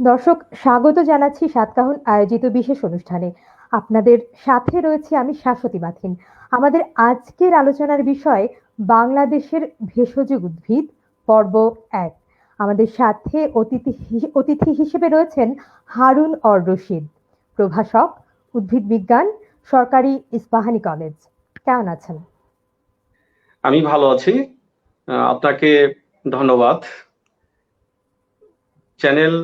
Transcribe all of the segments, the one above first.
দর্শক, স্বাগত জানাচ্ছি সাতকাহন আয়োজিত বিশেষ অনুষ্ঠানে। আপনাদের সাথে রয়েছে আমি শাশ্বতী মাথিন। আমাদের আজকের আলোচনার বিষয় বাংলাদেশের ভেষজ উদ্ভিদ পর্ব 1। আমাদের সাথে অতিথি হিসেবে রয়েছেন হারুন অর রশিদ, প্রভাষক, উদ্ভিদ বিজ্ঞান, সরকারি ইস্পাহানি কলেজ। কেমন আছেন? আমি ভালো আছি। আপনাকে ধন্যবাদ। চ্যানেল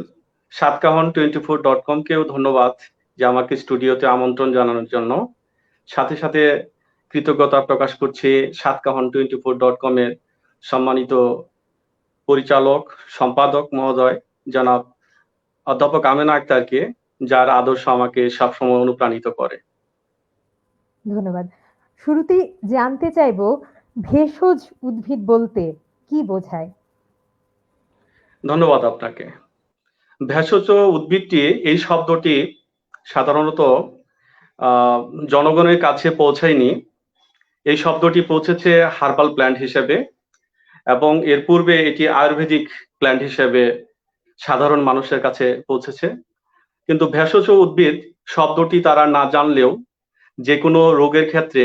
satkahan24.com কেও ধন্যবাদ যে আমাকে স্টুডিওতে আমন্ত্রণ জানানোর জন্য। সাথে সাথে কৃতজ্ঞতা প্রকাশ করছি satkahan24.com এর সম্মানিত পরিচালক সম্পাদক মহোদয় জনাব অধ্যাপক আমেনা আক্তারকে, যার আদর্শ আমাকে সবসময় অনুপ্রাণিত করে। ধন্যবাদ। শুরুতেই জানতে চাইবো, ভেষজ উদ্ভিদ বলতে কি বোঝায়? ধন্যবাদ আপনাকে। ভেষজ উদ্ভিদটি, এই শব্দটি সাধারণত জনগণের কাছে পৌঁছায়নি। এই শব্দটি পৌঁছেছে হার্বাল প্ল্যান্ট হিসেবে, এবং এর পূর্বে এটি আয়ুর্বেদিক প্ল্যান্ট হিসেবে সাধারণ মানুষের কাছে পৌঁছেছে। কিন্তু ভেষজ উদ্ভিদ শব্দটি তারা না জানলেও যে কোনো রোগের ক্ষেত্রে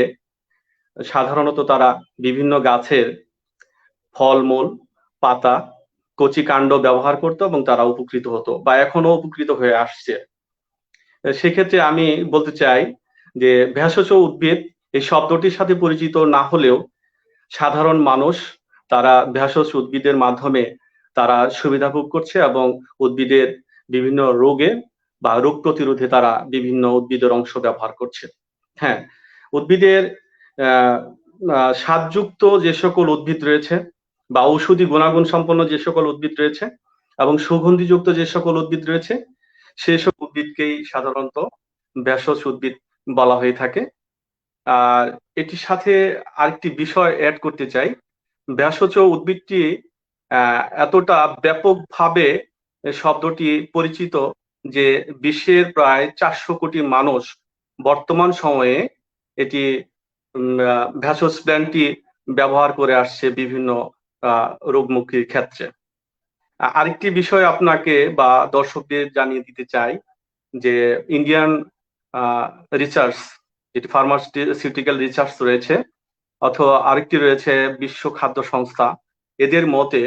সাধারণত তারা বিভিন্ন গাছের ফলমূল, পাতা, কচি কাণ্ড ব্যবহার করতো এবং তারা উপকৃত হতো বা এখনো উপকৃত হয়ে আসছে। সেক্ষেত্রে আমি বলতে চাই যে ভেষজ উদ্ভিদ এই শব্দটির সাথে পরিচিত না হলেও সাধারণ মানুষ তারা ভেষজ উদ্ভিদের মাধ্যমে তারা সুবিধা ভোগ করছে এবং উদ্ভিদের বিভিন্ন রোগে বা রোগ প্রতিরোধে তারা বিভিন্ন উদ্ভিদের অংশ ব্যবহার করছে। হ্যাঁ, উদ্ভিদের স্বাদযুক্ত যে সকল উদ্ভিদ রয়েছে বা ঔষধি গুণাগুণ সম্পন্ন যে সকল উদ্ভিদ রয়েছে এবং সুগন্ধিযুক্ত যে সকল উদ্ভিদ রয়েছে, সেসব উদ্ভিদকেই সাধারণত ভেষজ উদ্ভিদ বলা হয়ে থাকে। আর এটির সাথে আরেকটি বিষয় অ্যাড করতে চাই। ভেষজ উদ্ভিদটি এতটা ব্যাপকভাবে শব্দটি পরিচিত যে বিশ্বের প্রায় 400 কোটি মানুষ বর্তমান সময়ে এটি ভেষজ প্ল্যান্টটি ব্যবহার করে আসছে বিভিন্ন রোগমুক্তির ক্ষেত্রে। আরেকটি বিষয় আপনাকে বা দর্শকদের জানিয়ে দিতে চাই যে ইন্ডিয়ান রিসার্চ, যেটি ফার্মাসিউটিক্যাল রিসার্চ রয়েছে, অথবা আরেকটি রয়েছে বিশ্ব খাদ্য সংস্থা, এদের মতে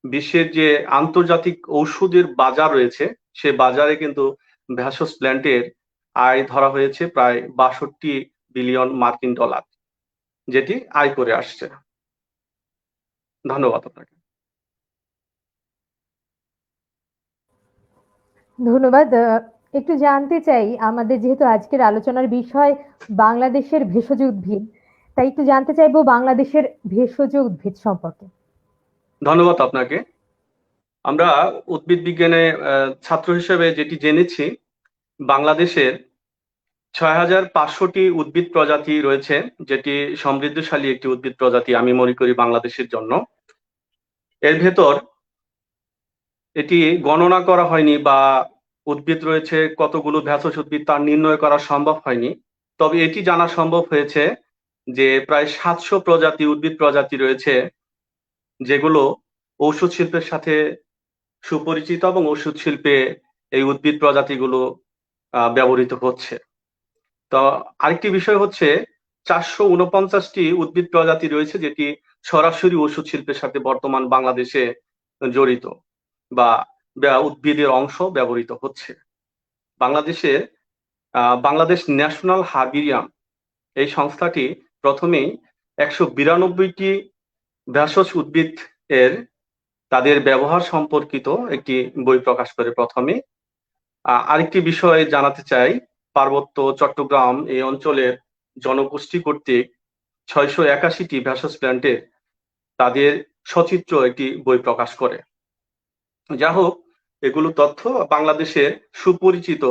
বিশ্বের যে আন্তর্জাতিক ঔষধের বাজার রয়েছে সে বাজারে কিন্তু ভেষজ প্ল্যান্টের আয় ধরা হয়েছে প্রায় 62 বিলিয়ন মার্কিন ডলার, যেটি আয় করে আসছে। ধন্যবাদ আপনাকে। ধন্যবাদ। একটু জানতে চাই, আমাদের যেহেতু আজকের আলোচনার বিষয় বাংলাদেশের ভেষজ উদ্ভিদ, তাই একটু জানতে চাইবো বাংলাদেশের ভেষজ উদ্ভিদ সম্পর্কে। ধন্যবাদ আপনাকে। আমরা উদ্ভিদ বিজ্ঞানে ছাত্র হিসেবে যেটি জেনেছি, বাংলাদেশের 6500টি উদ্ভিদ প্রজাতি রয়েছে, যেটি সমৃদ্ধশালী একটি উদ্ভিদ প্রজাতি আমি মনে করি বাংলাদেশের জন্য। এর ভেতর এটি গণনা করা হয়নি বা উদ্ভিদ রয়েছে কতগুলো ভেষজ উদ্ভিদ তা নির্ণয় করা সম্ভব হয়নি। তবে এটি জানা সম্ভব হয়েছে যে প্রায় 700 প্রজাতি উদ্ভিদ প্রজাতি রয়েছে যেগুলো ঔষধ শিল্পের সাথে সুপরিচিত এবং ওষুধ শিল্পে এই উদ্ভিদ প্রজাতিগুলো ব্যবহৃত হচ্ছে। তো আরেকটি বিষয় হচ্ছে 449টি উদ্ভিদ প্রজাতি রয়েছে যেটি সরাসরি ওষুধ শিল্পের সাথে বর্তমান বাংলাদেশে জড়িত বা উদ্ভিদের অংশ ব্যবহৃত হচ্ছে। বাংলাদেশে বাংলাদেশ ন্যাশনাল হার্বেরিয়াম, এই সংস্থাটি প্রথমেই 192টি ভেষজ উদ্ভিদ এর তাদের ব্যবহার সম্পর্কিত একটি বই প্রকাশ করে প্রথমে। আরেকটি বিষয় জানাতে চাই, পার্বত্য চট্টগ্রাম এই অঞ্চলের জনগোষ্ঠী কর্তৃক 681টি ভেষজ প্ল্যান্টের তাদের সচিত্র একটি বই প্রকাশ করে। যা হোক, এগুলো তথ্য বাংলাদেশের সুপরিচিত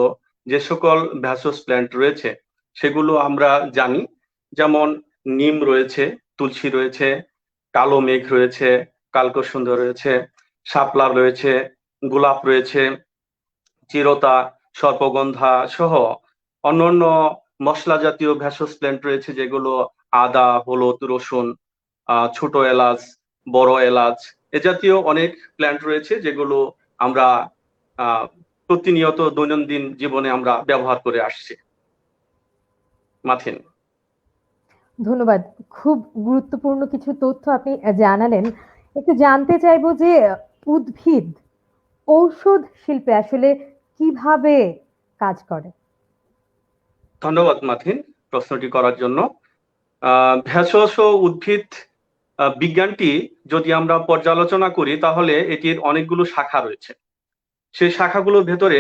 যে সকল ভেষজ প্ল্যান্ট রয়েছে সেগুলো আমরা জানি, যেমন নিম রয়েছে, তুলসী রয়েছে, কালো মেঘ রয়েছে, কালকসুন্ধ রয়েছে, শাপলা রয়েছে, গোলাপ রয়েছে, চিরতা, সর্পগন্ধা সহ অন্যান্য মশলা জাতীয় ভেষজ প্ল্যান্ট রয়েছে যেগুলো আদা, হলুদ, রসুন, ছোট এলাচ, বড় এলাচ, এ জাতীয় অনেক প্ল্যান্ট রয়েছে যেগুলো আমরা প্রতিনিয়ত দৈনন্দিন জীবনে আমরা ব্যবহার করে আসছি। মাথিন। ধন্যবাদ। খুব গুরুত্বপূর্ণ কিছু তথ্য আপনি জানালেন। একটু জানতে চাইবো যে উদ্ভিদ ঔষধ শিল্পে আসলে কিভাবে কাজ করে? ধন্যবাদ মাথিন প্রশ্নটি করার জন্য। ভেষজ উদ্ভিদ বিজ্ঞানটি যদি আমরা পর্যালোচনা করি তাহলে এটির অনেকগুলো শাখা রয়েছে। সেই শাখাগুলোর ভেতরে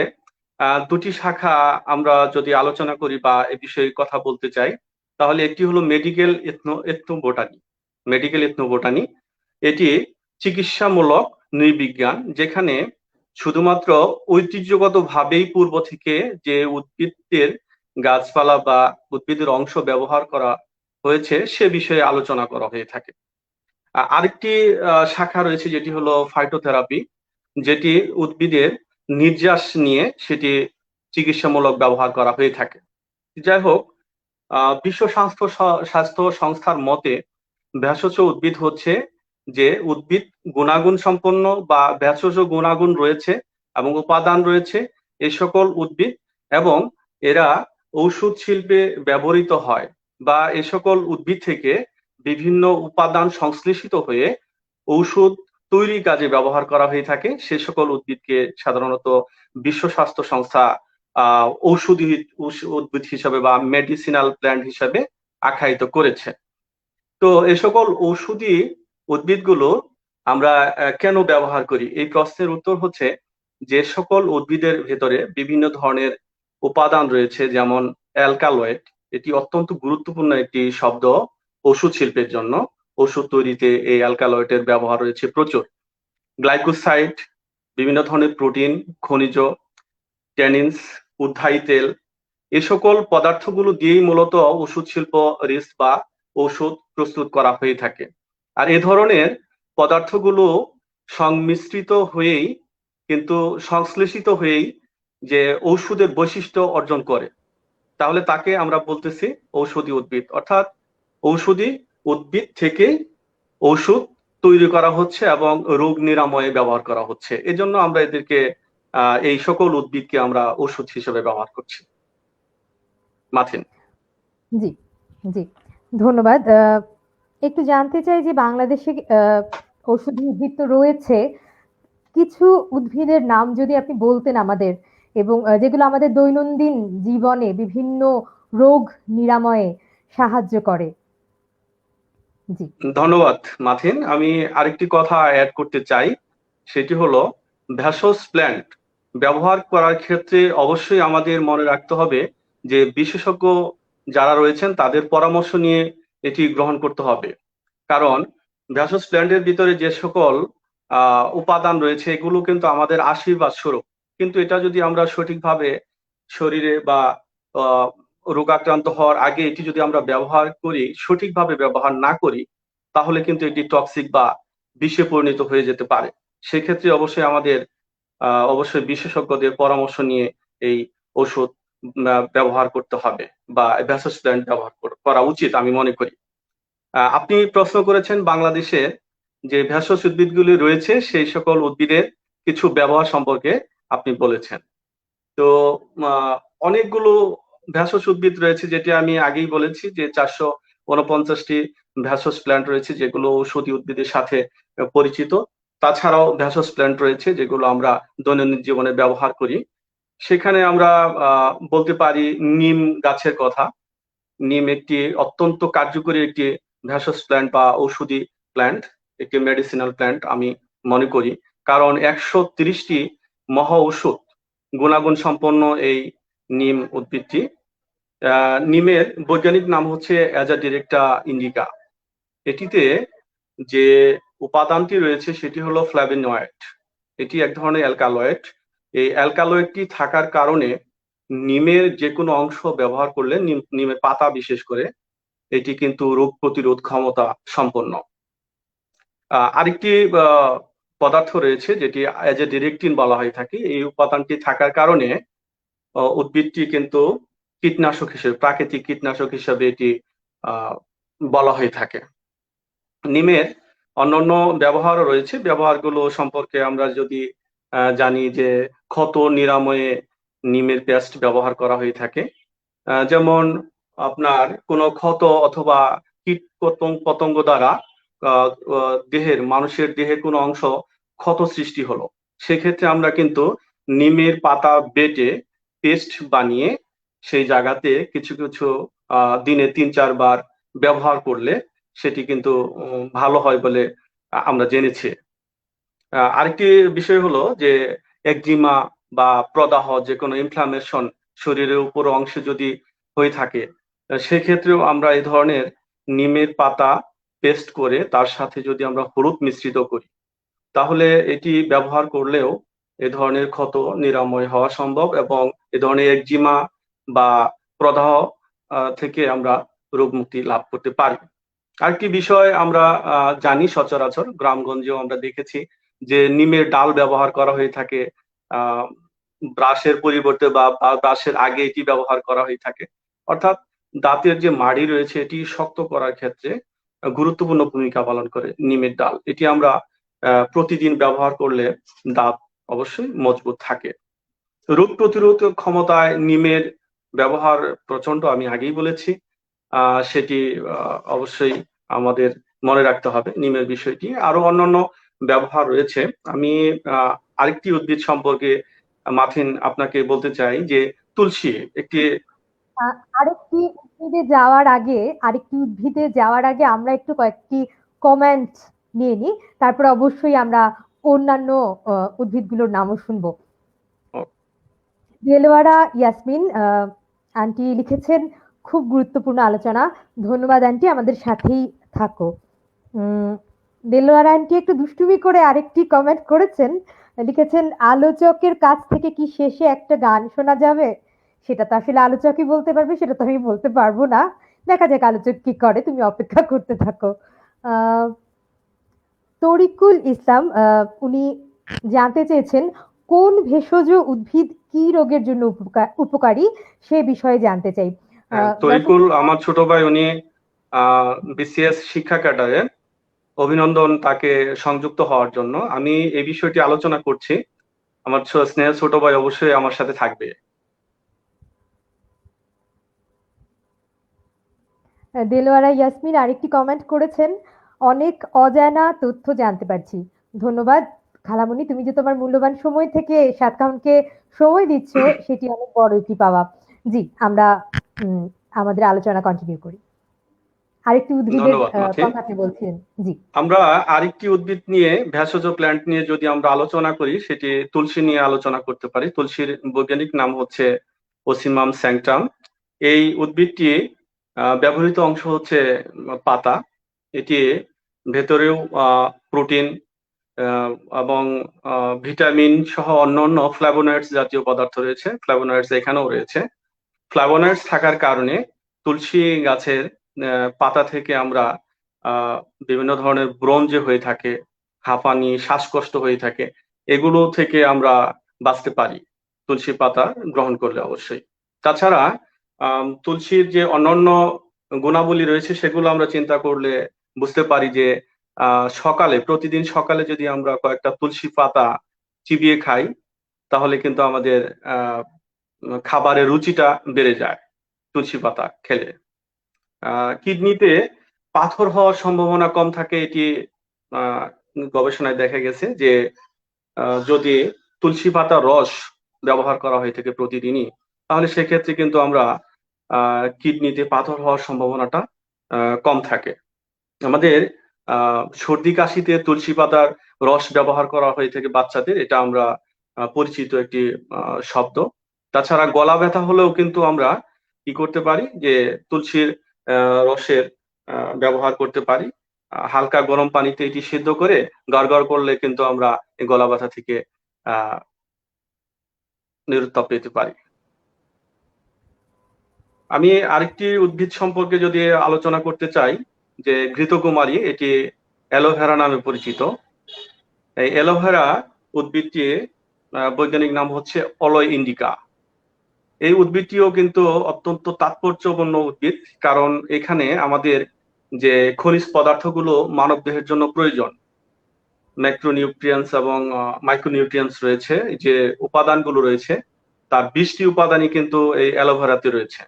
দুটি শাখা আমরা যদি আলোচনা করি বা এ বিষয়ে কথা বলতে চাই, তাহলে একটি হলো মেডিকেল এথনোবোটানি। মেডিকেল এথনোবোটানি এটি চিকিৎসামূলক নৃবিজ্ঞান, যেখানে শুধুমাত্র ঐতিহ্যগতভাবেই পূর্ব থেকে যে উদ্ভিদের গাছপালা বা উদ্ভিদের অংশ ব্যবহার করা হয়েছে সে বিষয়ে আলোচনা করা হয়ে থাকে। আরেকটি শাখা রয়েছে যেটি হলো ফাইটোথেরাপি, যেটি উদ্ভিদের নির্যাস নিয়ে সেটি চিকিৎসামূলক ব্যবহার করা হয়ে থাকে। যাই হোক, বিশ্ব স্বাস্থ্য সংস্থার মতে ভেষজ উদ্ভিদ হচ্ছে যে উদ্ভিদ গুণাগুণ সম্পন্ন বা ভেষজ গুণাগুণ রয়েছে এবং উপাদান রয়েছে এই সকল উদ্ভিদ, এবং এরা ঔষধ শিল্পে ব্যবহৃত হয় বা এ সকল উদ্ভিদ থেকে বিভিন্ন উপাদান সংশ্লেষিত হয়ে ঔষধ তৈরির কাজে ব্যবহার করা হয়ে থাকে। সে সকল উদ্ভিদকে সাধারণত বিশ্ব স্বাস্থ্য সংস্থা ঔষধি উদ্ভিদ হিসাবে বা মেডিসিনাল প্ল্যান্ট হিসাবে আখ্যায়িত করেছে। তো এ সকল ঔষধি উদ্ভিদগুলো আমরা কেন ব্যবহার করি, এই প্রশ্নের উত্তর হচ্ছে যে সকল উদ্ভিদের ভেতরে বিভিন্ন ধরনের উপাদান রয়েছে, যেমন অ্যালকালয়েড, এটি অত্যন্ত গুরুত্বপূর্ণ একটি শব্দ ওষুধ শিল্পের জন্য। ওষুধ তৈরিতে এই অ্যালকালয়েডের ব্যবহার রয়েছে প্রচুর। গ্লাইকোসাইড, বিভিন্ন ধরনের প্রোটিন, খনিজ, ট্যানিনস, উদ্বায়ী তেল, এ সকল পদার্থগুলো দিয়েই মূলত ওষুধ শিল্প রিস্ক বা ওষুধ প্রস্তুত করা হয়ে থাকে। আর এ ধরনের পদার্থগুলো সংমিশ্রিত হয়েই কিন্তু সংশ্লেষিত হয়েই যে ঔষধের বৈশিষ্ট্য অর্জন করে, তাহলে তাকে আমরা বলতেছি ঔষধি উদ্ভিদ। অর্থাৎ ঔষধি উদ্ভিদ থেকে ঔষধ তৈরি করা হচ্ছে এবং রোগ নিরাময়ে ব্যবহার করা হচ্ছে। এজন্য আমরা এদেরকে এই সকল উদ্ভিদকে আমরা ওষুধ হিসেবে ব্যবহার করছি। মাথিন। জি, জি। ধন্যবাদ। একটু জানতে চাই যে বাংলাদেশে ঔষধি উদ্ভিদ তো রয়েছে। কিছু উদ্ভিদের নাম যদি আপনি বলতেন আমাদের, এবং যেগুলো আমাদের দৈনন্দিন জীবনে বিভিন্ন রোগ নিরাময়ে সাহায্য করে। জি। ধন্যবাদ মাথিন। আমি আরেকটি কথা অ্যাড করতে চাই, সেটি হলো ভেষজ প্ল্যান্ট ব্যবহার করার ক্ষেত্রে অবশ্যই আমাদের মনে রাখতে হবে যে বিশেষজ্ঞ যারা রয়েছেন তাদের পরামর্শ নিয়ে এটি গ্রহণ করতে হবে। কারণ ভেষজ প্ল্যান্টের ভিতরে যে সকল উপাদান রয়েছে এগুলো কিন্তু আমাদের আশীর্বাদ স্বরূপ, কিন্তু এটা যদি আমরা সঠিকভাবে শরীরে বা আহ, রোগাক্রান্ত হওয়ার আগে এটি যদি আমরা ব্যবহার করি, সঠিকভাবে ব্যবহার না করি, তাহলে কিন্তু এটি টক্সিক বা বিষে পরিণত হয়ে যেতে পারে। সেক্ষেত্রে অবশ্যই আমাদের অবশ্যই বিশেষজ্ঞদের পরামর্শ নিয়ে এই ওষুধ ব্যবহার করতে হবে বা ভেষজ প্ল্যান্ট ব্যবহার করা উচিত আমি মনে করি। আপনি প্রশ্ন করেছেন বাংলাদেশে যে ভেষজ উদ্ভিদগুলি রয়েছে সেই সকল উদ্ভিদের কিছু ব্যবহার সম্পর্কে আপনি বলেছেন। তো অনেকগুলো ভেষজ উদ্ভিদ রয়েছে, যেটি আমি আগেই বলেছি যে 449টি ভেষজ প্ল্যান্ট রয়েছে যেগুলো ঔষধি উদ্ভিদের সাথে পরিচিত। তাছাড়াও ভেষজ প্ল্যান্ট রয়েছে যেগুলো আমরা দৈনন্দিন জীবনে ব্যবহার করি। সেখানে আমরা বলতে পারি নিম গাছের কথা। নিম একটি অত্যন্ত কার্যকরী একটি ভেষজ প্ল্যান্ট বা ঔষধি প্ল্যান্ট, একটি মেডিসিনাল প্ল্যান্ট আমি মনে করি। কারণ 130টি মহা ঔষধ গুণাগুণ সম্পন্ন এই নিম উদ্ভিদটি। নিমের বৈজ্ঞানিক নাম হচ্ছে অ্যাজাডিরেক্টা ইন্ডিকা। এটিতে যে উপাদানটি রয়েছে সেটি হলো ফ্ল্যাভোনয়েড। এটি এক ধরনের অ্যালকালয়েড। এই অ্যালকালয়েডটি থাকার কারণে নিমের যে কোনো অংশ ব্যবহার করলে, নিমের পাতা বিশেষ করে, এটি কিন্তু রোগ প্রতিরোধ ক্ষমতা সম্পন্ন। আরেকটি পদার্থ রয়েছে যেটি অ্যাজাডিরেক্টিন বলা হয়ে থাকে। এই উপাদানটি থাকার কারণে উদ্ভিদটি কিন্তু কীটনাশক হিসেবে, প্রাকৃতিক কীটনাশক হিসেবে এটি বলা হয়ে থাকে। নিমের অন্যান্য ব্যবহারও রয়েছে। ব্যবহারগুলো সম্পর্কে আমরা যদি জানি যে ক্ষত নিরাময়ে নিমের পেস্ট ব্যবহার করা হয়ে থাকে। যেমন আপনার কোনো ক্ষত অথবা কীট পতঙ্গ দ্বারা মানুষের দেহের কোনো অংশ ক্ষত সৃষ্টি হলো, সেক্ষেত্রে আমরা কিন্তু নিমের পাতা বেটে পেস্ট বানিয়ে সেই জায়গাতে কিছু কিছু দিনে 3-4 বার ব্যবহার করলে সেটি কিন্তু ভালো হয় বলে আমরা জেনেছি। আরেকটি বিষয় হলো যে একজিমা বা প্রদাহ, যে কোনো ইনফ্লামেশন শরীরের উপর অংশে যদি হয়ে থাকে, সেক্ষেত্রেও আমরা এই ধরনের নিমের পাতা পেস্ট করে তার সাথে যদি আমরা হলুদ মিশ্রিত করি, তাহলে এটি ব্যবহার করলেও এ ধরনের ক্ষত নিরাময় হওয়া সম্ভব এবং এ ধরনের একজিমা বা প্রদাহ থেকে আমরা রোগ মুক্তি লাভ করতে পারি। আরেকটি বিষয় আমরা জানি, সচরাচর গ্রামগঞ্জেও আমরা দেখেছি যে নিমের ডাল ব্যবহার করা হয়ে থাকে ব্রাশের পরিবর্তে বা ব্রাশের আগে এটি ব্যবহার করা হয়ে থাকে। অর্থাৎ দাঁতের যে মাড়ি রয়েছে এটি শক্ত করার ক্ষেত্রে গুরুত্বপূর্ণ ভূমিকা পালন করে নিমের ডাল। এটি আমরা প্রতিদিন ব্যবহার করলে দাঁত অবশ্যই মজবুত থাকে। রোগ প্রতিরোধ ক্ষমতায় নিমের ব্যবহার প্রচন্ড, আমি আগেই বলেছি। সেটি অবশ্যই আমাদের মনে রাখতে হবে নিমের বিষয়টি। আরো অন্যান্য ব্যবহার রয়েছে। আমি আরেকটি উদ্ভিদ সম্পর্কে মাথিন আপনাকে বলতে চাই যে তুলসী একটি আরেকটি উদ্ভিদে যাওয়ার আগে আমরা একটু কয়েকটি কমেন্ট নিয়ে নিই, তারপর অবশ্যই আমরা অন্যান্য উদ্ভিদগুলোর নামও শুনবো। দেলোয়ারা ইয়াসমিন আন্টি লিখেছেন, খুব গুরুত্বপূর্ণ আলোচনা, ধন্যবাদ আন্টি, আমাদের সাথেই থাকো। দেলোয়ারা আন্টি একটু দুষ্টুমি করে আরেকটি কমেন্ট করেছেন, লিখেছেন আলোচকের কাছ থেকে কি শেষে একটা গান শোনা যাবে? সেটা তো আসলে আলোচকই বলতে পারবে, সেটা তো আমি বলতে পারবো না। দেখা যাক আলোচক কি করে, তুমি অপেক্ষা করতে থাকো। তরিকুল ইসলাম উনি জানতে চেয়েছেন কোন ভেষজ উদ্ভিদ কি রোগের জন্য উপকারী, সে বিষয়ে জানতে চাই। তরিকুল আমার ছোট ভাই, উনি বিসিএস শিক্ষা ক্যাডারে। অভিনন্দন তাকে সংযুক্ত হওয়ার জন্য। আমি এই বিষয়টি আলোচনা করছি, আমার স্নেহের ছোট ভাই অবশ্যই আমার সাথে থাকবে। দেলোয়ারা ইয়াসমিন আরেকটি কমেন্ট করেছেন, অনেক অজানা তথ্য জানতে পারছি, ধন্যবাদ খালামণি, তুমি যে তোমার মূল্যবান সময় থেকে সাতকাহনকে সময় দিচ্ছ সেটি অনেক বড় একটি পাওয়া। জি, আমরা আমাদের আলোচনা কন্টিনিউ করি। আরেকটি উদ্ভিদের কথা আপনি বলছিলেন। জি, আমরা আরেকটি উদ্ভিদ নিয়ে, ভেষজ প্ল্যান্ট নিয়ে যদি আমরা আলোচনা করি, সেটি তুলসী নিয়ে আলোচনা করতে পারি। তুলসীর বৈজ্ঞানিক নাম হচ্ছে ওসিমাম স্যাংটাম। এই উদ্ভিদটি ব্যবহৃত অংশ হচ্ছে পাতা। এটি ভেতরেও প্রোটিন এবং ভিটামিন সহ অন্যান্য ফ্ল্যাভোনয়েডস জাতীয় পদার্থ রয়েছে। ফ্ল্যাভোনয়েডস এখানেও রয়েছে। ফ্ল্যাভোনয়েডস থাকার কারণে তুলসী গাছের পাতা থেকে আমরা বিভিন্ন ধরনের ব্রণ যে হয়ে থাকে, হাঁপানি, শ্বাসকষ্ট হয়ে থাকে, এগুলো থেকে আমরা বাঁচতে পারি তুলসী পাতা গ্রহণ করলে অবশ্যই। তাছাড়া তুলসীর যে অন্যান্য গুণাবলী রয়েছে সেগুলো আমরা চিন্তা করলে বুঝতে পারি যে প্রতিদিন সকালে যদি আমরা কয়েকটা তুলসী পাতা চিবিয়ে খাই, তাহলে কিন্তু আমাদের খাবারের রুচিটা বেড়ে যায় তুলসী পাতা খেলে। কিডনিতে পাথর হওয়ার সম্ভাবনা কম থাকে, এটি গবেষণায় দেখা গেছে যে যদি তুলসী পাতার রস ব্যবহার করা হয়ে থাকে প্রতিদিনই, তাহলে সেক্ষেত্রে কিন্তু আমরা কিডনিতে পাথর হওয়ার সম্ভাবনাটা কম থাকে। আমাদের সর্দি কাশিতে তুলসী পাতার রস ব্যবহার করা হয়ে থাকে বাচ্চাদের, এটা আমরা পরিচিত একটি শব্দ। তাছাড়া গলা ব্যথা হলেও কিন্তু আমরা কি করতে পারি, যে তুলসীর রসের ব্যবহার করতে পারি। হালকা গরম পানিতে এটি সিদ্ধ করে গার্গর করলে কিন্তু আমরা এই গলা ব্যথা থেকে নিরুত্তাপ পেতে পারি। আমি আরেকটি উদ্ভিদ সম্পর্কে যদি আলোচনা করতে চাই, যে ঘৃতকুমারী, এটি অ্যালোভেরা নামে পরিচিত। এই অ্যালোভেরা উদ্ভিদটি বৈজ্ঞানিক নাম হচ্ছে অলয় ইন্ডিকা। এই উদ্ভিদটিও কিন্তু অত্যন্ত তাৎপর্যপূর্ণ উদ্ভিদ, কারণ এখানে আমাদের যে খনিজ পদার্থগুলো মানব দেহের জন্য প্রয়োজন, ম্যাক্রোনিউট্রিয়েন্টস এবং মাইক্রোনিউট্রিয়েন্টস রয়েছে, যে উপাদানগুলো রয়েছে তার 20টি উপাদানই কিন্তু এই অ্যালোভেরাতে রয়েছে।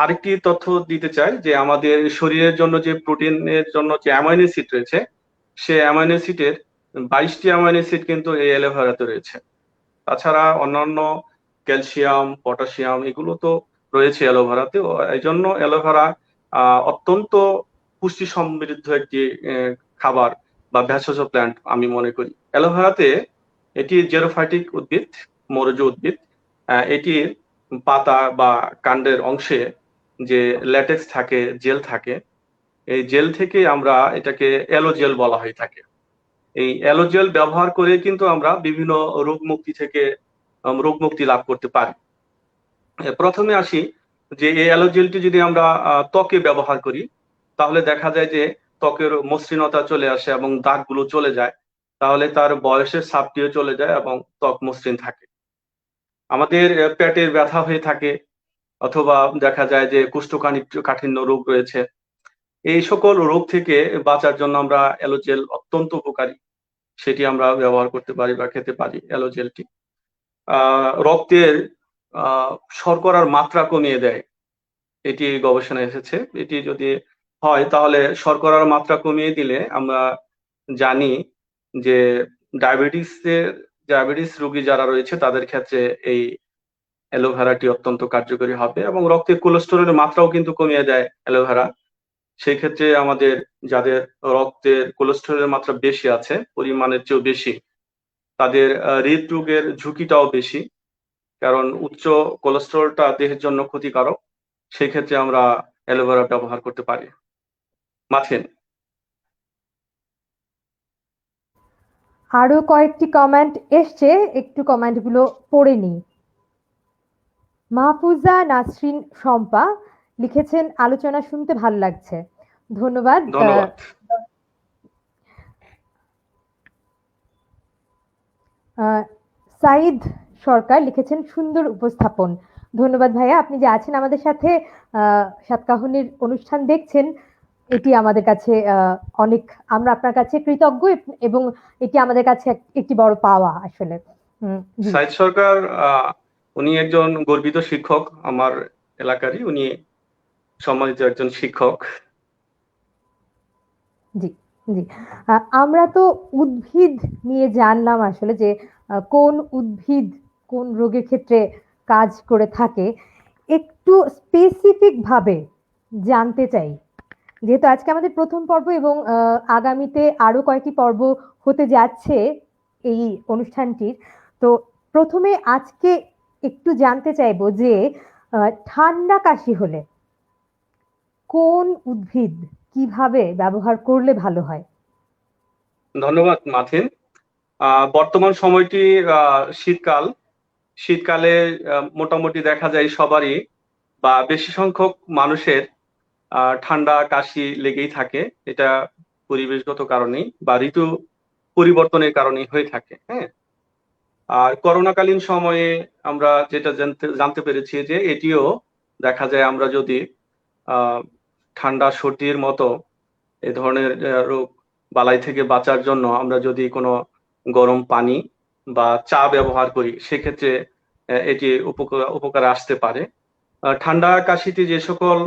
আরেকটি তথ্য দিতে চাই যে আমাদের শরীরের জন্য যে প্রোটিনের জন্য যে অ্যামাইনো অ্যাসিড রয়েছে, সে অ্যামাইনো অ্যাসিডের 22টি অ্যামাইনো অ্যাসিড কিন্তু এই অ্যালোভেরাতে রয়েছে। তাছাড়া অন্যান্য ক্যালসিয়াম, পটাশিয়াম এগুলো তো রয়েছে অ্যালোভেরাতে। এই জন্য অ্যালোভেরা অত্যন্ত পুষ্টি সমৃদ্ধ একটি খাবার বা ভেষজ প্ল্যান্ট আমি মনে করি। অ্যালোভেরাতে এটি জেরোফাইটিক উদ্ভিদ, মৌরজ উদ্ভিদ। এটির পাতা বা কাণ্ডের অংশে যে ল্যাটেক্স থাকে, জেল থাকে, এই জেল থেকে আমরা এটাকে অ্যালোজেল বলা হয়ে থাকে। এই অ্যালোজেল ব্যবহার করে কিন্তু আমরা বিভিন্ন রোগ মুক্তি থেকে রোগ মুক্তি লাভ করতে পারি। প্রথমে আসি যে এই অ্যালোজেলটি যদি আমরা ত্বকে ব্যবহার করি, তাহলে দেখা যায় যে ত্বকের মসৃণতা চলে আসে এবং দাগগুলো চলে যায়। তাহলে তার বয়সের ছাপটিও চলে যায় এবং ত্বক মসৃণ থাকে। আমাদের পেটের ব্যথা হয়ে থাকে অথবা দেখা যায় যে কোষ্ঠকাঠিন্য রোগ রয়েছে, এই সকল রোগ থেকে বাঁচার জন্য আমরা অ্যালোজেল অত্যন্ত উপকারী, সেটি আমরা ব্যবহার করতে পারি বা খেতে পারি অ্যালোজেলটি। রক্তের শর্করার মাত্রা কমিয়ে দেয়, এটি গবেষণায় এসেছে। এটি যদি হয় তাহলে শর্করার মাত্রা কমিয়ে দিলে আমরা জানি যে ডায়াবেটিস রোগী যারা রয়েছে তাদের ক্ষেত্রে এই অ্যালোভেরাটি অত্যন্ত কার্যকরী হবে এবং রক্তে কোলেস্টেরলের মাত্রাও কিন্তু কমিয়ে দেয় অ্যালোভেরা। সেই ক্ষেত্রে আমাদের যাদের রক্তের কোলেস্টেরলের মাত্রা বেশি আছে, পরিমাণের চেয়েও বেশি, তাদের হৃদরোগের ঝুঁকিটাও বেশি, কারণ উচ্চ কোলেস্টেরলটা দেহের জন্য ক্ষতিকারক। সেই ক্ষেত্রে আমরা অ্যালোভেরা ব্যবহার করতে পারি। মাথিন। আরো কয়েকটি কমেন্ট এসছে, একটু কমেন্টগুলো পড়ে নিই। মাহফুজা নাসরিন শম্পা লিখেছেন, আলোচনা শুনতে ভালো লাগছে, ধন্যবাদ। ধন্যবাদ। সাইদ সরকার লিখেছেন, সুন্দর উপস্থাপন, ধন্যবাদ ভাইয়া। আপনি যে আছেন আমাদের সাথে, সাতকাহনের অনুষ্ঠান দেখছেন, এটি আমাদের কাছে অনেক, আমরা আপনার কাছে কৃতজ্ঞ এবং এটি আমাদের কাছে একটি বড় পাওয়া আসলে। সাইদ সরকার উনি একজন গর্বিত শিক্ষক, আমার এলাকারই, উনি সম্মানিত একজন শিক্ষক। জি জি, আমরা তো উদ্ভিদ নিয়ে জানলাম আসলে যে কোন উদ্ভিদ কোন রোগের ক্ষেত্রে কাজ করে থাকে। একটু স্পেসিফিক ভাবে জানতে চাই, যেহেতু আজকে আমাদের প্রথম পর্ব এবং আগামীতে আরো কয়েকটি পর্ব হতে যাচ্ছে এই অনুষ্ঠানটির। তো প্রথমে আজকে একটু জানতে চাইবো যে ঠান্ডা কাশি হলে কোন উদ্ভিদ কিভাবে ব্যবহার করলে ভালো হয়? ধন্যবাদ মাথিন। বর্তমান সময়টি শীতকাল। শীতকালে মোটামুটি দেখা যায় সবারই বা বেশি সংখ্যক মানুষের ঠান্ডা কাশি লেগেই থাকে। এটা পরিবেশগত কারণেই বা ঋতু পরিবর্তনের কারণেই হয়ে থাকে। হ্যাঁ, আর করোনাকালীন সময়ে আমরা যেটা জানতে পেরেছি যে এটিও দেখা যায়, আমরা যদি ঠান্ডা সর্দির মতো এ ধরনের রোগ বালাই থেকে বাঁচার জন্য আমরা যদি কোনো গরম পানি বা চা ব্যবহার করি, সেক্ষেত্রে এটি উপকারে আসতে পারে। ঠান্ডা কাশিতে যে সকল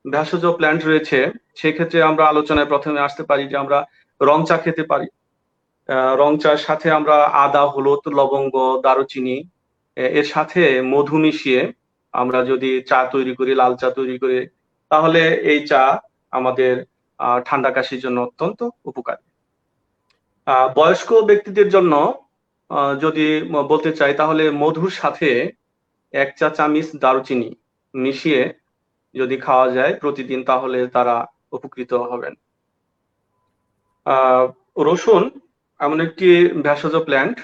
ভেষজ প্ল্যান্ট রয়েছে, সেক্ষেত্রে আমরা আলোচনায় প্রথমে আসতে পারি যে আমরা রং চা খেতে পারি। রং চার সাথে আমরা আদা, হলুদ, লবঙ্গ, দারুচিনি, এর সাথে মধু মিশিয়ে আমরা যদি চা তৈরি করি, লাল চা তৈরি করি, তাহলে এই চা আমাদের ঠান্ডা কাশির জন্য অত্যন্ত উপকারী। বয়স্ক ব্যক্তিদের জন্য যদি বলতে চাই, তাহলে মধুর সাথে 1 চা চামচ দারুচিনি মিশিয়ে যদি খাওয়া যায় প্রতিদিন, তাহলে তারা উপকৃত হবেন। রসুন এমন একটি ভেষজ প্ল্যান্ট,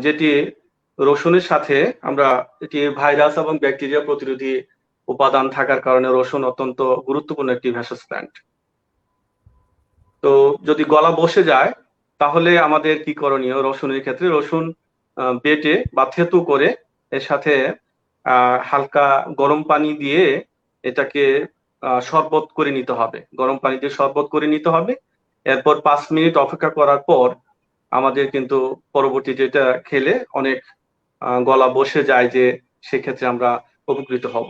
যেটি রসুনের সাথে আমরা, এটি ভাইরাস এবং ব্যাকটেরিয়া প্রতিরোধী উপাদান থাকার কারণে রসুন অত্যন্ত গুরুত্বপূর্ণ একটি ভেষজ প্ল্যান্ট। তো যদি গলা বসে যায়, তাহলে আমাদের কি করণীয়? রসুনের ক্ষেত্রে রসুন বেটে বা থেতু করে এর সাথে হালকা গরম পানি দিয়ে এটাকে শরবত করে নিতে হবে, গরম পানি দিয়ে শরবত করে নিতে হবে এরপর 5 মিনিট অপেক্ষা করার পর আমাদের কিন্তু পরবর্তী যেটা খেলে অনেক গলা বসে যায়, যে সেক্ষেত্রে আমরা উপকৃত হব।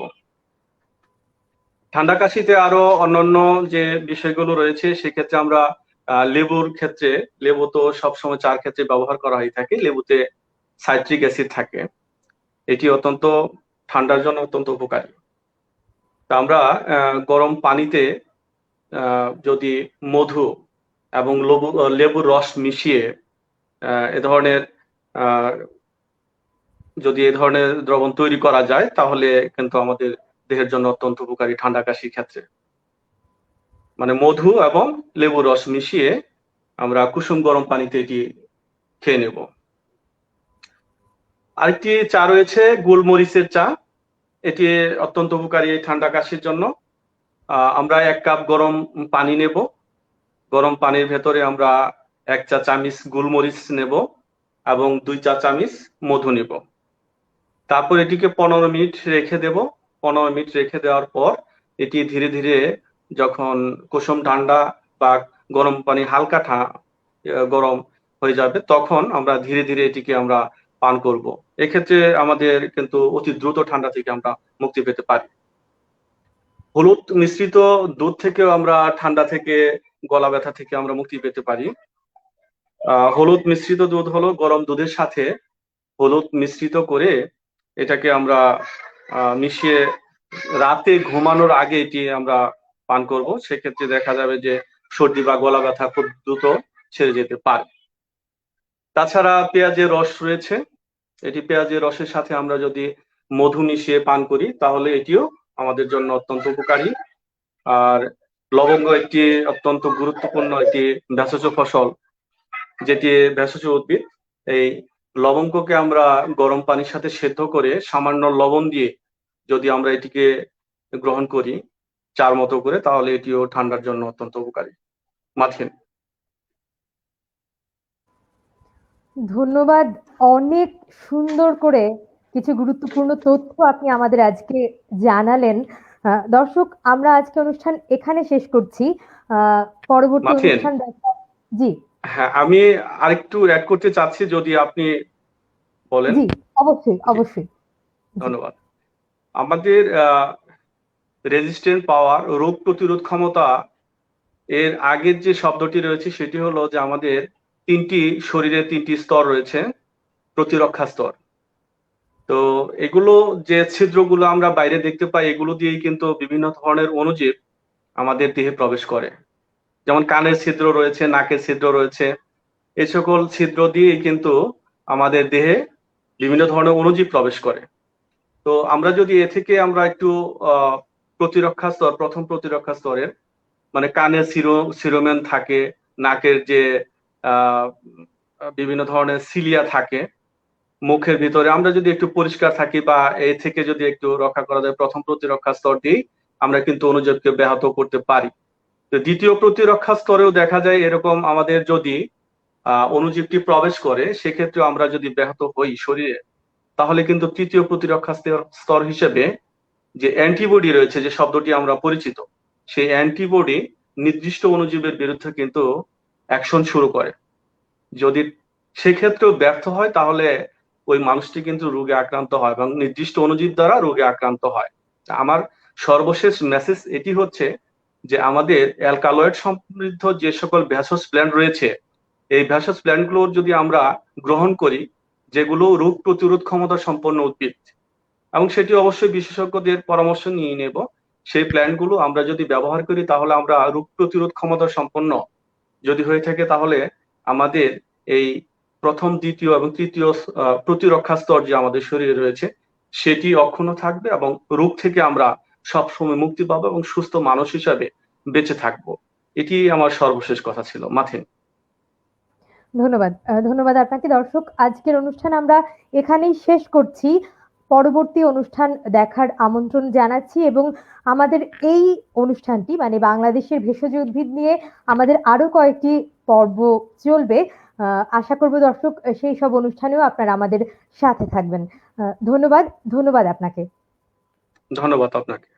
ঠান্ডা কাশিতে আরো অন্যান্য যে বিষয়গুলো রয়েছে, সেক্ষেত্রে আমরা লেবুর ক্ষেত্রে, লেবু তো সবসময় চার ক্ষেত্রে ব্যবহার করা হয়ে থাকে। লেবুতে সাইট্রিক অ্যাসিড থাকে, এটি অত্যন্ত ঠান্ডার জন্য অত্যন্ত উপকারী। তা আমরা গরম পানিতে যদি মধু এবং লেবুর রস মিশিয়ে এ ধরনের যদি এ ধরনের দ্রবণ তৈরি করা যায়, তাহলে কিন্তু আমাদের দেহের জন্য অত্যন্ত উপকারী ঠান্ডা কাশির ক্ষেত্রে। মানে মধু এবং লেবুর রস মিশিয়ে আমরা কুসুম গরম পানিতে এটি খেয়ে নেব। আরেকটি চা রয়েছে গোলমরিচের চা, এটি অত্যন্ত উপকারী এই ঠান্ডা কাশির জন্য। আমরা 1 কাপ গরম পানি নেব, গরম পানির ভেতরে আমরা 1 চা চামচ গোলমরিচ নেব এবং 2 চা চামচ মধু নেব। তারপর এটিকে 15 মিনিট রেখে দেব। 15 মিনিট রেখে দেওয়ার পর এটি ধীরে ধীরে যখন কুসুম ঠান্ডা বা গরম পানি হালকা গরম হয়ে যাবে, তখন আমরা ধীরে ধীরে এটিকে আমরা পান করব। এক্ষেত্রে আমাদের কিন্তু অতি দ্রুত ঠান্ডা থেকে আমরা মুক্তি পেতে পারি। হলুদ মিশ্রিত দুধ থেকেও আমরা ঠান্ডা থেকে, গলা ব্যথা থেকে আমরা মুক্তি পেতে পারি। হলুদ মিশ্রিত দুধ হলো গরম দুধের সাথে হলুদ মিশ্রিত করে এটাকে আমরা মিশিয়ে রাতে ঘুমানোর আগে এটি আমরা পান করব। সেক্ষেত্রে দেখা যাবে যে সর্দি বা গলা ব্যথা খুব দ্রুত ছেড়ে যেতে পারে। তাছাড়া পেঁয়াজের রস রয়েছে, এটি পেঁয়াজের রসের সাথে আমরা যদি মধু মিশিয়ে পান করি, তাহলে এটিও আমাদের জন্য অত্যন্ত উপকারী। আর লবঙ্গ একটি অত্যন্ত গুরুত্বপূর্ণ একটি ভেষজ ফসল, যেটি ভেষজ উদ্ভিদ। এই লবঙ্গকে আমরা গরম পানির সাথে সেদ্ধ করে সামান্য লবণ দিয়ে যদি আমরা এটিকে গ্রহণ করি চার মতো করে, তাহলে এটিও ঠান্ডার জন্য অত্যন্ত উপকারী। মাথিন। ধন্যবাদ। অনেক সুন্দর করে কিছু গুরুত্বপূর্ণ তথ্য আপনি আমাদের আজকে জানালেন। দর্শক, আমরা আজকে অনুষ্ঠান এখানে শেষ করছি। পরবর্তী মাথিন, অনুষ্ঠান দেখা। জি হ্যাঁ, আমি আরেকটু অ্যাড করতে চাচ্ছি, যদি আপনি বলেন। জি, অবশ্যই জি, অবশ্যই। জি ধন্যবাদ। আমাদের রেজিস্ট্যান্ট পাওয়ার, রোগ প্রতিরোধ ক্ষমতা, এর আগের যে শব্দটি রয়েছে সেটি হলো যে আমাদের শরীরে 3টি স্তর রয়েছে, প্রতিরক্ষা স্তর। তো এগুলো যে ছিদ্রগুলো আমরা বাইরে দেখতে পাই, এগুলো দিয়েই কিন্তু বিভিন্ন ধরনের অণুজীব আমাদের দেহে প্রবেশ করে। যেমন কানের ছিদ্র রয়েছে, নাকের ছিদ্র রয়েছে, এই সকল ছিদ্র দিয়েই কিন্তু আমাদের দেহে বিভিন্ন ধরনের অণুজীব প্রবেশ করে। তো আমরা যদি এ থেকে আমরা একটু প্রতিরক্ষা স্তর, প্রথম প্রতিরক্ষা স্তরের মানে কানের সিরোমেন থাকে, নাকের যে বিভিন্ন ধরনের সিলিয়া থাকে, মুখের ভিতরে আমরা যদি একটু পরিষ্কার থাকি বা এ থেকে যদি একটু রক্ষা করা যায়, প্রথম প্রতিরক্ষা স্তর দিয়ে আমরা কিন্তু অণুজীবকে ব্যাহত করতে পারি। তো দ্বিতীয় প্রতিরক্ষা স্তরেও দেখা যায় এরকম, আমাদের যদি অণুজীবটি প্রবেশ করে, সেক্ষেত্রে আমরা যদি ব্যাহত হই শরীরে, তাহলে কিন্তু তৃতীয় প্রতিরক্ষা স্তর হিসেবে যে অ্যান্টিবডি রয়েছে, যে শব্দটি আমরা পরিচিত, সেই অ্যান্টিবডি নির্দিষ্ট অণুজীবের বিরুদ্ধে কিন্তু অ্যাকশন শুরু করে। যদি সেক্ষেত্রেও ব্যর্থ হয়, তাহলে ওই মানুষটি কিন্তু রোগে আক্রান্ত হয় এবং নির্দিষ্ট অণুজীব দ্বারা রোগে আক্রান্ত হয়। আমার সর্বশেষ মেসেজ এটি হচ্ছে যে আমাদের অ্যালকালয়েড সমৃদ্ধ যে সকল ভেষজ প্ল্যান্ট রয়েছে, এই ভেষজ প্ল্যান্টগুলো যদি আমরা গ্রহণ করি, যেগুলো রোগ প্রতিরোধ ক্ষমতা সম্পন্ন উদ্ভিদ, এবং সেটি অবশ্যই বিশেষজ্ঞদের পরামর্শ নিয়ে নেব, সেই প্ল্যান্টগুলো আমরা যদি ব্যবহার করি, তাহলে আমরা রোগ প্রতিরোধ ক্ষমতা সম্পন্ন যদি হয়ে থাকে, তাহলে আমাদের এই প্রথম, দ্বিতীয় এবং তৃতীয় প্রতিরক্ষা স্তর যে আমাদের শরীরে রয়েছে, সেটি অক্ষুণ্ণ থাকবে এবং রোগ থেকে আমরা সবসময় মুক্তি পাবো এবং সুস্থ মানুষ হিসাবে বেঁচে থাকবো। এটি আমার সর্বশেষ কথা ছিল। মাথিন। ধন্যবাদ। ধন্যবাদ আপনাকে। দর্শক, আজকের অনুষ্ঠান আমরা এখানেই শেষ করছি। পরবর্তী অনুষ্ঠান দেখার আমন্ত্রণ জানাচ্ছি এবং আমাদের এই অনুষ্ঠানটি মানে বাংলাদেশের ভেষজ উদ্ভিদ নিয়ে আমাদের আরো কয়েকটি পর্ব চলবে। আশা করব দর্শক সেই সব অনুষ্ঠানেও আপনারা আমাদের সাথে থাকবেন। ধন্যবাদ। ধন্যবাদ আপনাকে। ধন্যবাদ আপনাকে।